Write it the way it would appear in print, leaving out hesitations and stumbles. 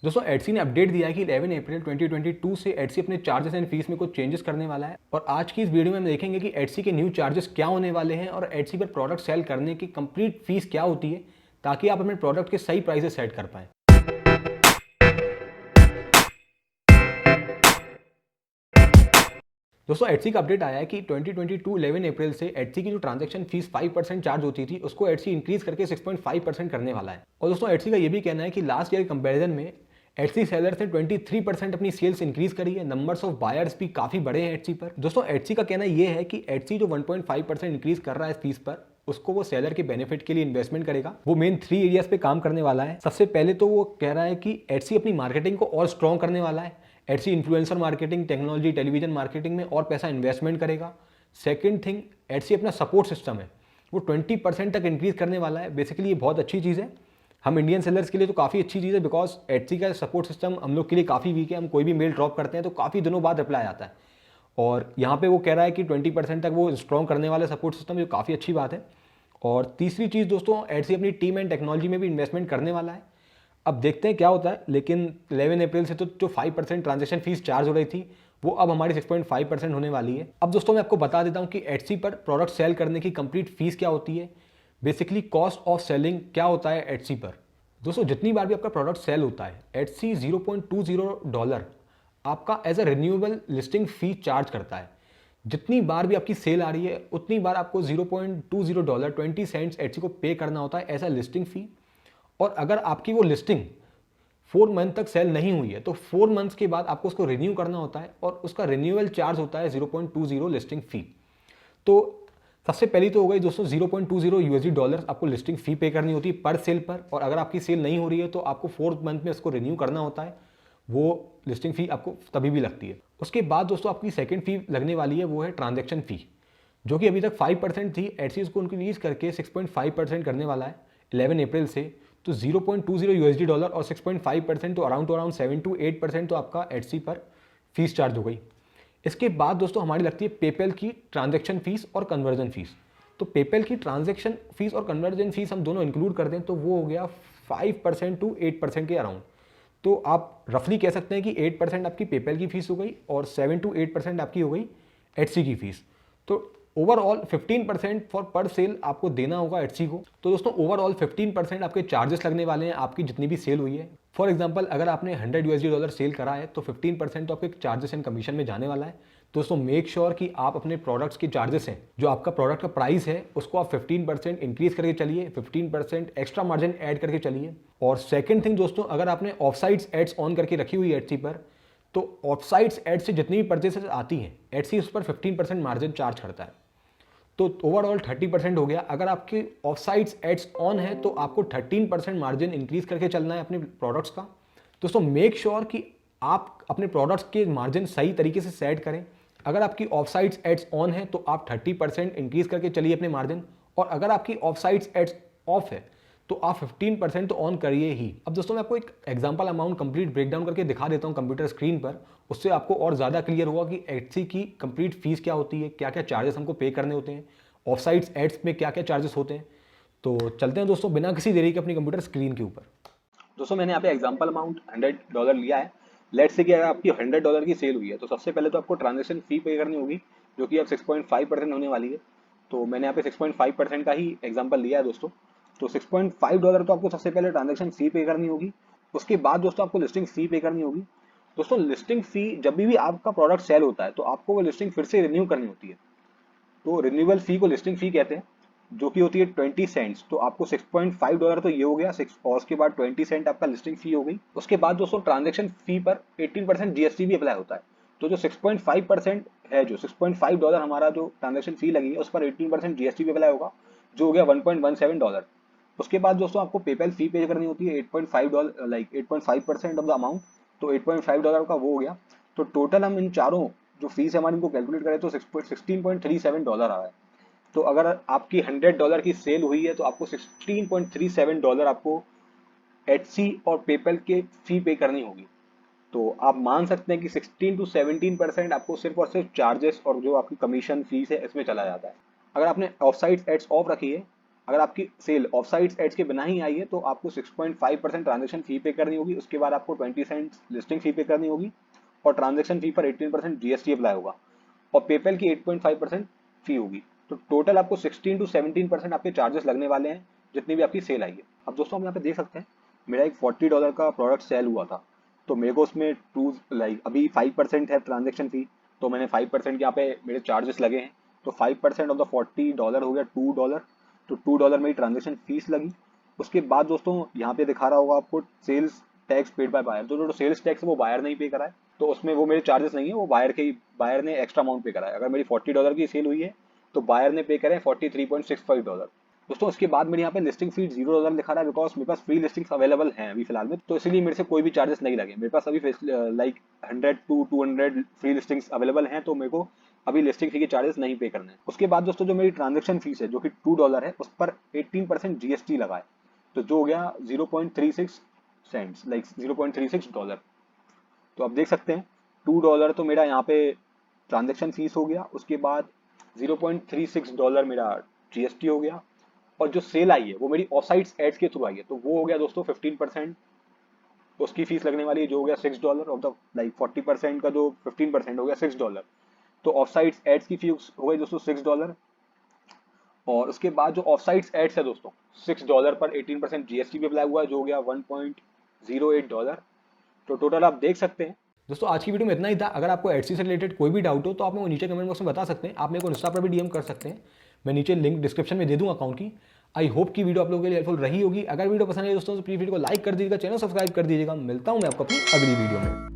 दोस्तों एडसी ने अपडेट दिया है कि 11 अप्रैल 2022 से एडसी अपने चार्जेस एंड फीस में कुछ चेंजेस करने वाला है। और आज की इस वीडियो में हम देखेंगे कि एडसी के न्यू चार्जेस क्या होने वाले हैं और एडसी पर प्रोडक्ट सेल करने की कंप्लीट फीस क्या होती है, ताकि आप अपने प्रोडक्ट के सही प्राइसेस सेट कर पाएं। दोस्तों एडसी का अपडेट आया है कि 2022 11 अप्रैल से एडसी की जो ट्रांजैक्शन फीस 5% चार्ज होती थी उसको एडसी इंक्रीज करके 6.5% करने वाला है। और दोस्तों एडसी का ये भी कहना है कि लास्ट ईयर कंपैरिजन में एडसी सेलर्स ने 23% अपनी सेल्स इंक्रीज करी है। नंबर्स ऑफ बायर्स भी काफी बड़े हैं एडसी पर। दोस्तों एडसी का कहना ये है कि एडसी जो 1.5% इंक्रीज कर रहा है फीस पर, उसको वो सेलर के बेनिफिट के लिए इन्वेस्टमेंट करेगा। वो मेन 3 एरियाज पे काम करने वाला है। सबसे पहले तो वो कह रहा है कि एडसी अपनी मार्केटिंग को और स्ट्रॉन्ग करने वाला है। Etsy influencer marketing, technology, television marketing में और पैसा इन्वेस्टमेंट करेगा। सेकंड थिंग, एडसी अपना सपोर्ट सिस्टम है वो 20% तक इंक्रीज करने वाला है। बेसिकली ये बहुत अच्छी चीज़ है। हम इंडियन सेलर्स के लिए तो काफ़ी अच्छी चीज़ है, बिकॉज एडसी का सपोर्ट सिस्टम हम लोग के लिए काफ़ी वीक है। हम कोई भी मेल ड्रॉप करते हैं तो काफ़ी दिनों बाद रिप्लाई आता है, और यहाँ पे वो कह रहा है कि 20% तक वो स्ट्रॉन्ग करने वाला सपोर्ट सिस्टम, जो काफ़ी अच्छी बात है। और तीसरी चीज़ दोस्तों, एडसी अपनी टीम एंड टेक्नोलॉजी में भी इन्वेस्टमेंट करने वाला है। अब देखते हैं क्या होता है। लेकिन 11 अप्रैल से तो जो 5% ट्रांजेक्शन फीस चार्ज हो रही थी वो अब हमारी 6.5% होने वाली है। अब दोस्तों मैं आपको बता देता हूँ कि एडसी पर प्रोडक्ट सेल करने की कंप्लीट फीस क्या होती है। बेसिकली कॉस्ट ऑफ सेलिंग क्या होता है एडसी पर। दोस्तों जितनी बार भी आपका प्रोडक्ट सेल होता है, एडसी $0.20 आपका as a renewable listing fee charge करता है। जितनी बार भी आपकी सेल आ रही है उतनी बार आपको $0.20 20 सेंट्स एडसी को पे करना होता है एज अ लिस्टिंग फी। और अगर आपकी वो लिस्टिंग 4 मंथ तक सेल नहीं हुई है तो 4 मंथ्स के बाद आपको उसको रिन्यू करना होता है, और उसका रिन्यूअल चार्ज होता है 0.20 लिस्टिंग फी। तो सबसे पहली तो हो गई दोस्तों $0.20 आपको लिस्टिंग फी पे करनी होती है पर सेल पर। और अगर आपकी सेल नहीं हो रही है तो आपको 4th मंथ में उसको रिन्यू करना होता है। वो लिस्टिंग फी आपको तभी भी लगती है। उसके बाद दोस्तों आपकी सेकेंड फी लगने वाली है, वो है ट्रांजेक्शन फी, जो कि अभी तक 5% थी। एडसी उसको इंक्रीज करके 6.5% करने वाला है 11 अप्रैल से। तो $0.20 और 6.5% तो अराउंड 7 to 8% तो आपका एडसी पर फीस चार्ज हो गई। इसके बाद दोस्तों हमारी लगती है पेपैल की ट्रांजैक्शन फीस और कन्वर्जन फीस। तो पेपैल की ट्रांजैक्शन फीस और कन्वर्जन फीस हम दोनों इंक्लूड कर दें तो वो हो गया 5% to 8% के अराउंड। तो आप रफली कह सकते हैं कि 8% आपकी पेपैल की फीस हो गई और 7 to 8% आपकी हो गई एडसी की फीस। तो ओवरऑल 15% फॉर पर सेल आपको देना होगा एडसी को। तो दोस्तों ओवरऑल 15% आपके चार्जेस लगने वाले हैं आपकी जितनी भी सेल हुई है। फॉर एग्जांपल अगर आपने $100 सेल करा है तो 15% तो आपके चार्जेस एंड कमीशन में जाने वाला है। दोस्तों मेक श्योर कि आप अपने प्रोडक्ट्स के चार्जेस हैं, जो आपका प्रोडक्ट का प्राइस है, उसको आप 15% इंक्रीज करके चलिए, 15% एक्स्ट्रा मार्जिन ऐड करके चलिए। और सेकंड थिंग दोस्तों, अगर आपने ऑफ साइट्स एड्स ऑन करके रखी हुई है एडसी पर, तो ऑफ साइट्स एड से जितनी भी परचेसेस आती हैं एडसी उस पर 15% मार्जिन चार्ज करता है। तो ओवरऑल 30% हो गया। अगर आपके ऑफ साइट्स एड्स ऑन है तो आपको 13% मार्जिन इंक्रीज करके चलना है अपने प्रोडक्ट्स का। दोस्तों मेक श्योर कि आप अपने प्रोडक्ट्स के मार्जिन सही तरीके से सेट करें। अगर आपकी ऑफ साइट्स एड्स ऑन है तो आप 30% इंक्रीज करके चलिए अपने मार्जिन, और अगर आपकी ऑफ साइट्स एड्स ऑफ है तो आप 15% तो ऑन करिए ही। अब दोस्तों मैं आपको एक एग्जांपल अमाउंट कंप्लीट ब्रेकडाउन करके दिखा देता हूं कंप्यूटर स्क्रीन पर। उससे आपको और ज़्यादा क्लियर होगा कि एडसी की कंप्लीट फीस क्या होती है, क्या क्या चार्जेस हमको पे करने होते हैं, ऑफ साइट्स एड्स में क्या क्या चार्जेस होते हैं। तो चलते हैं दोस्तों बिना किसी देरी के अपनी कंप्यूटर स्क्रीन के ऊपर। दोस्तों मैंने यहाँ पे एग्जांपल अमाउंट $100 लिया है। लेट्स से कि अगर आपकी $100 की सेल हुई है तो सबसे पहले तो आपको ट्रांजेक्शन फी पे करनी होगी, जो कि अब 6.5% होने वाली है। तो मैंने यहाँ पे 6.5% का ही एग्जांपल लिया है दोस्तों। तो $6.5 तो आपको सबसे पहले ट्रांजेक्शन फी पे करनी होगी। उसके बाद दोस्तों आपको लिस्टिंग फी पे करनी होगी। दोस्तों लिस्टिंग फी, जब भी आपका प्रोडक्ट सेल होता है तो आपको वो लिस्टिंग फिर से रिन्यू करनी होती है। तो रिन्यूअल फी को लिस्टिंग फी कहते हैं, जो कि होती है 20 सेंट्स। तो आपको $6.5 तो ये हो गया 6, और उसके बाद 20 सेंट आपका लिस्टिंग फी हो गई। उसके बाद दोस्तों ट्रांजेक्शन फी पर 18% जीएसटी भी अप्लाई होता है। तो जो 6.5% है, जो $6.5 हमारा जो ट्रांजेक्शन फी लगी है उस पर 18% जीएसटी भी अप्लाई होगा, जो हो गया $1.17। उसके बाद दोस्तों आपको पेपैल फी पे करनी होती है $8.5, लाइक 8.5% ऑफ द अमाउंट। तो $8.5 का वो हो गया। तो टोटल हम इन चारों जो फीस है हमारी इनको कैलकुलेट करें तो $16.37 आ रहा है। तो अगर आपकी $100 की सेल हुई है तो आपको $16.37 आपको एटसी और पेपल के फी पे करनी होगी। तो आप मान सकते हैं कि 16 to 17% आपको सिर्फ और सिर्फ चार्जेस और जो आपकी कमीशन फीस है इसमें चला जाता है। अगर आपने ऑफ साइट एड्स ऑफ रखी है अगर आपकी सेल ऑफ साइट्स एड्स के बिना ही आई है तो आपको 6.5% ट्रांजेक्शन फी पे करनी होगी, उसके बाद आपको 20 सेंट्स लिस्टिंग फी पे करनी होगी और ट्रांजेक्शन फी पर 18% जीएसटी अप्लाई होगा और पेपैल की 8.5% फी होगी। तो टोटल आपको 16 to 17% आपके चार्जेस लगने वाले हैं जितनी भी आपकी सेल आई है। अब दोस्तों हम यहाँ पे देख सकते हैं मेरा एक $40 का प्रोडक्ट सेल हुआ था, तो मेरे को उसमें अभी 5% है ट्रांजेक्शन फी, तो मैंने 5% यहाँ पे मेरे चार्जेस लगे हैं, तो 5% ऑफ द $40 हो गया $2, तो $2 मेरी ट्रांजेक्शन फीस लगी। उसके बाद दोस्तों यहाँ पे दिखा रहा होगा आपको sales tax paid by buyer, तो जो सेल्स टैक्स है वो बायर ने ही पे करा है, तो उसमें वो मेरे चार्जेस नहीं है, वो बायर ने एक्स्ट्रा अमाउंट पे करा है। अगर मेरी $40 की सेल हुई है तो बायर ने पे करे $43.65। दोस्तों उसके बाद मेरे यहाँ पे लिस्टिंग फी $0 लिखा रहा है, बिकॉज मेरे पास फ्री लिस्टिंग्स अवेलेबल हैं अभी फिलहाल में, तो इसलिए मेरे से कोई भी चार्जेस नहीं लगे। मेरे पास अभी 100 to 200 फ्री लिस्टिंग्स अवेलेबल हैं, तो मेरे को अभी लिस्टिंग फी के चार्जेस नहीं पे करने हैं। उसके बाद दोस्तों जो मेरी ट्रांजेक्शन फीस है जो कि $2 है, उस पर 18% जीएसटी लगा है, तो जो हो गया 0.36 सेंट्स, लाइक $0.36। तो आप देख सकते हैं $2 तो मेरा यहाँ पे ट्रांजेक्शन फीस हो गया, उसके बाद $0.36 मेरा जीएसटी हो गया, और जो सेल आई है वो मेरी ऑफ साइट्स एड्स के थ्रू आई है, तो वो हो गया दोस्तों 15% उसकी फीस लगने वाली है, जो हो गया $6 ऑफ द 40% का जो 15% हो गया $6। तो ऑफ साइट्स एड्स की फीस हो गई दोस्तों $6, और उसके बाद जो ऑफ साइट्स एड्स है दोस्तों $6 पर 18% जीएसटी भी अप्लाई हुआ है, जो हो गया $1.08। तो टोटल आप देख सकते हैं। दोस्तों आज की वीडियो में इतना ही था। अगर आपको एडसी से रिलेटेड कोई भी डाउट हो तो आप मेरे को नीचे कमेंट बॉक्स में बता सकते हैं। आप मेरे को इंस्टा पर भी डीएम कर सकते हैं, मैं नीचे लिंक डिस्क्रिप्शन में दे दूंगा अकाउंट की। आई होप कि वीडियो आप लोगों के लिए हेल्पफुल रही होगी। अगर वीडियो पसंद है दोस्तों तो प्लीज वीडियो को लाइक कर दीजिएगा, चैनल सब्सक्राइब कर दीजिएगा। मिलता हूं मैं आपको अपनी अगली वीडियो में।